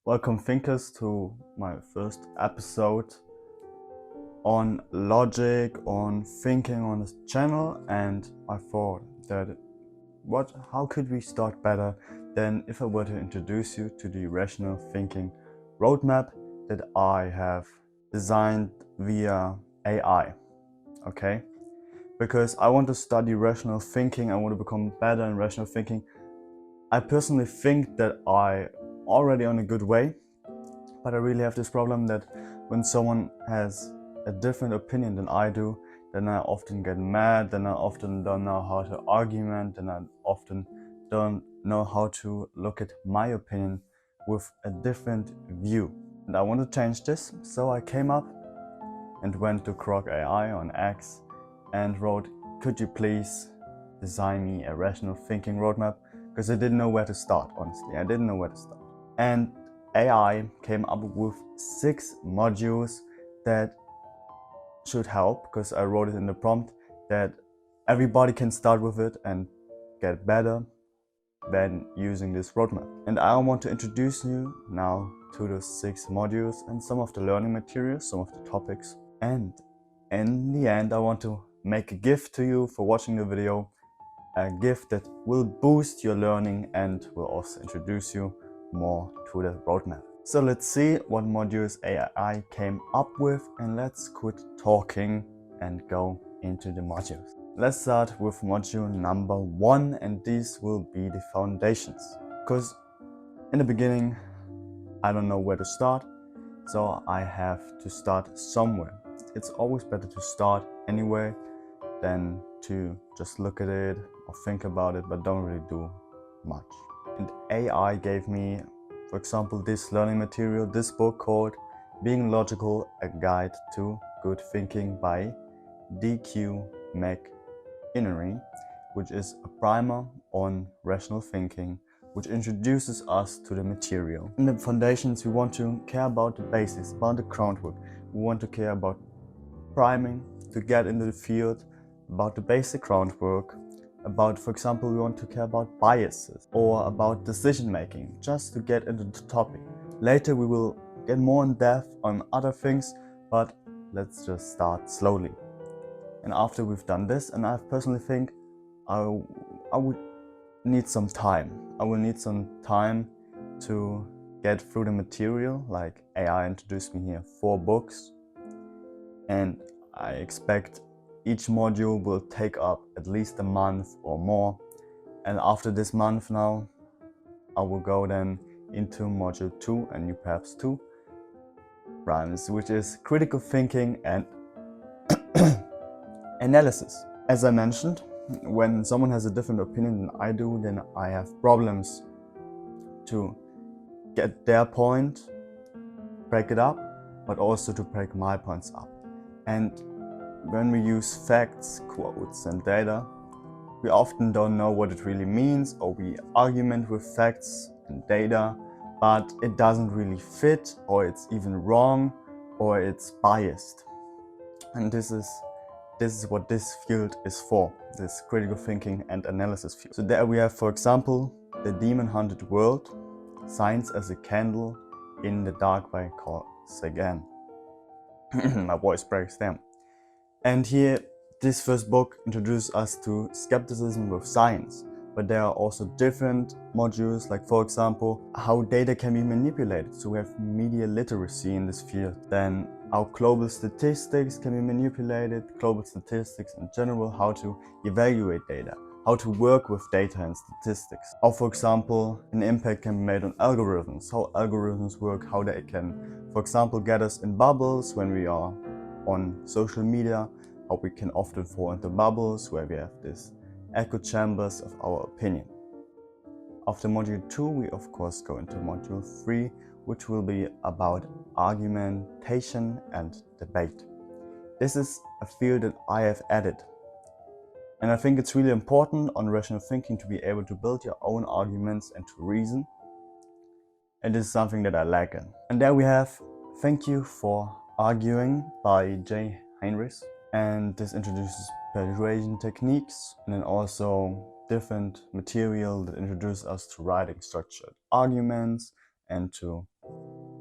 Welcome thinkers to my first episode on logic, on thinking on this channel, and I thought that how could we start better than if I were to introduce you to the rational thinking roadmap that I have designed via AI, okay? Because I want to study rational thinking, I want to become better in rational thinking. I personally think that I already on a good way, but I really have this problem that when someone has a different opinion than I do, then I often get mad, then I often don't know how to argument, and I often don't know how to look at my opinion with a different view. And I want to change this, so I came up and went to Grok AI on X and wrote, could you please design me a rational thinking roadmap? Because I didn't know where to start, honestly. I didn't know where to start. And AI came up with 6 modules that should help, because I wrote it in the prompt that everybody can start with it and get better than using this roadmap. And I want to introduce you now to those 6 modules and some of the learning materials, some of the topics. And in the end, I want to make a gift to you for watching the video, a gift that will boost your learning and will also introduce you more to the roadmap. So let's see what modules AI came up with, and let's quit talking and go into the modules. Let's start with module number 1, and these will be the foundations. Because in the beginning, I don't know where to start, so I have to start somewhere. It's always better to start anyway than to just look at it or think about it, but don't really do much. And AI gave me, for example, this learning material, this book called Being Logical, A Guide to Good Thinking by D.Q. McInerney, which is a primer on rational thinking, which introduces us to the material. In the foundations, we want to care about the basics, about the groundwork. We want to care about priming to get into the field, about the basic groundwork, about, for example, we want to care about biases or about decision making, just to get into the topic. Later we will get more in depth on other things, but let's just start slowly. And after we've done this, and I personally think I would need some time. I will need some time to get through the material. Like AI introduced me here 4 books, and I expect each module will take up at least a month or more. And after this month now, I will go then into module 2, and you perhaps 2 rhymes, which is critical thinking and analysis. As I mentioned, when someone has a different opinion than I do, then I have problems to get their point, break it up, but also to break my points up. And when we use facts, quotes, and data, we often don't know what it really means, or we argument with facts and data, but it doesn't really fit, or it's even wrong, or it's biased. And this is what this field is for, this critical thinking and analysis field. So there we have, for example, The Demon-Haunted World, Science as a Candle in the Dark by Carl Sagan. My voice breaks down. And here, this first book introduces us to skepticism with science, but there are also different modules, like for example, how data can be manipulated. So we have media literacy in this field. Then how global statistics can be manipulated, global statistics in general, how to evaluate data, how to work with data and statistics. Or for example, an impact can be made on algorithms, how algorithms work, how they can, for example, get us in bubbles when we are on social media, how we can often fall into bubbles where we have this echo chambers of our opinion. After module 2, we of course go into module 3, which will be about argumentation and debate. This is a field that I have added. And I think it's really important on rational thinking to be able to build your own arguments and to reason. And this is something that I lack in. And there we have Thank You for Arguing by J. Heinrichs. And this introduces persuasion techniques, and then also different material that introduces us to writing structured arguments and to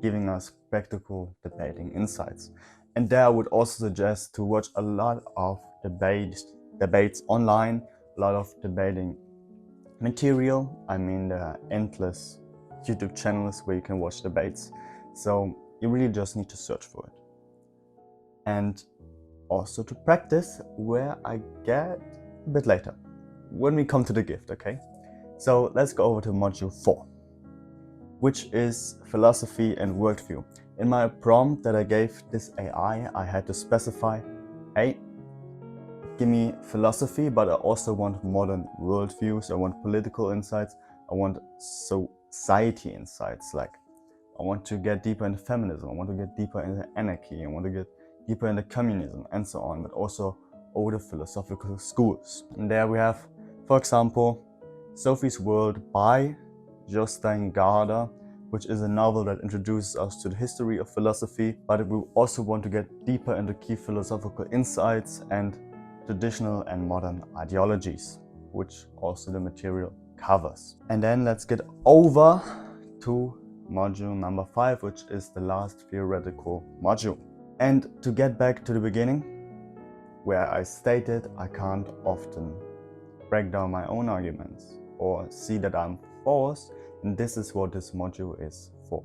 giving us practical debating insights. And there I would also suggest to watch a lot of debates online, a lot of debating material. I mean, there are endless YouTube channels where you can watch debates. So you really just need to search for it. And also to practice, where I get a bit later, when we come to the gift, okay? So let's go over to module 4, which is philosophy and worldview. In my prompt that I gave this AI, I had to specify, hey, give me philosophy, but I also want modern worldviews, I want political insights, I want society insights, like I want to get deeper into feminism, I want to get deeper into anarchy, I want to get deeper into communism, and so on, but also over the philosophical schools. And there we have, for example, Sophie's World by Jostein Gaarder, which is a novel that introduces us to the history of philosophy, but we also want to get deeper into key philosophical insights and traditional and modern ideologies, which also the material covers. And then let's get over to module number 5, which is the last theoretical module. And to get back to the beginning, where I stated I can't often break down my own arguments or see that I'm false, and this is what this module is for.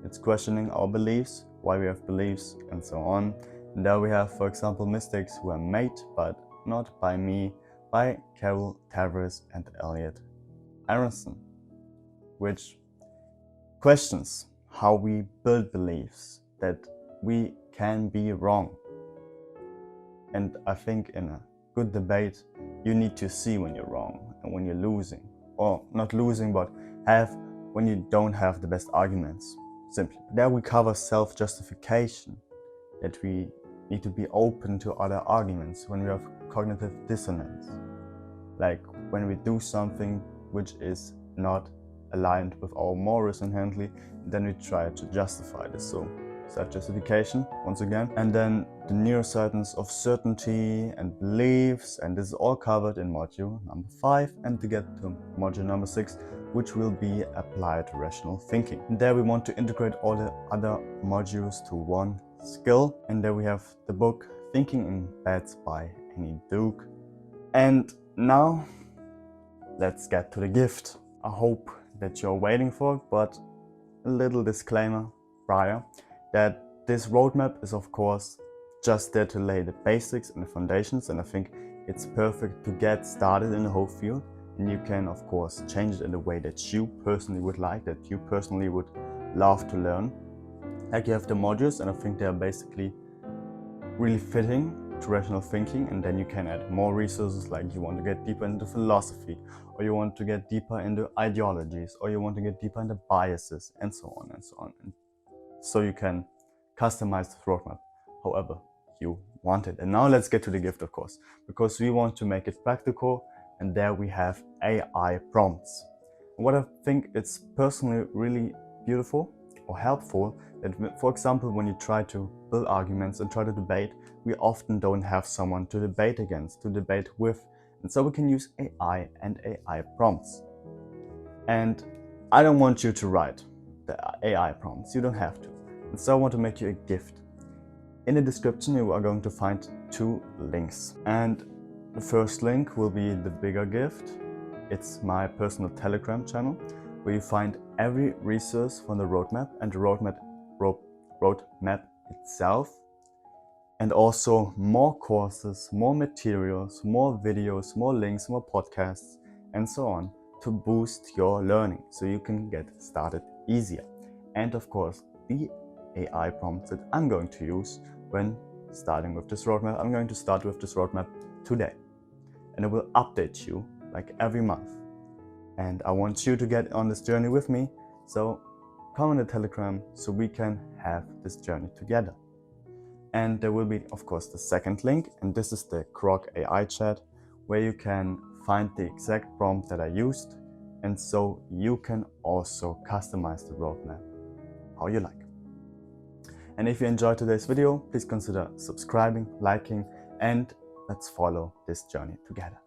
It's questioning our beliefs, why we have beliefs, and so on. And there we have, for example, mistakes were made, but not by me, by Carol Tavares and Elliot Aronson, which questions how we build beliefs, that we can be wrong. And I think in a good debate, you need to see when you're wrong and when you're losing, or not losing, but when you don't have the best arguments, simply. There we cover self-justification, that we need to be open to other arguments when we have cognitive dissonance. Like when we do something which is not aligned with our morals inherently, then we try to justify this. So self-justification, once again. And then the neuroscience of certainty and beliefs, and this is all covered in module number 5. And to get to module number 6, which will be applied rational thinking. And there we want to integrate all the other modules to one skill. And there we have the book Thinking in Beds by Annie Duke. And now let's get to the gift. I hope that you're waiting for it, but a little disclaimer prior, that this roadmap is of course just there to lay the basics and the foundations, and I think it's perfect to get started in the whole field. And you can of course change it in the way that you personally would like, that you personally would love to learn. Like you have the modules, and I think they're basically really fitting to rational thinking, and then you can add more resources, like you want to get deeper into philosophy, or you want to get deeper into ideologies, or you want to get deeper into biases, and so on and so on. And so you can customize the roadmap however you want it. And now let's get to the gift, of course, because we want to make it practical, and there we have AI prompts. And what I think it's personally really beautiful or helpful, that for example, when you try to build arguments and try to debate, we often don't have someone to debate against, to debate with, and so we can use AI and AI prompts. And I don't want you to write the AI prompts, you don't have to. And so I want to make you a gift. In the description you are going to find 2 links, and the first link will be the bigger gift. It's my personal Telegram channel, where you find every resource from the roadmap and the roadmap itself, and also more courses, more materials, more videos, more links, more podcasts, and so on, to boost your learning so you can get started easier. And of course, the AI prompts that I'm going to use when starting with this roadmap. I'm going to start with this roadmap today, and I will update you like every month. And I want you to get on this journey with me, so come on the Telegram so we can have this journey together. And there will be, of course, the second link, and this is the Grok AI chat, where you can find the exact prompt that I used, and so you can also customize the roadmap how you like. And if you enjoyed today's video, please consider subscribing, liking, and let's follow this journey together.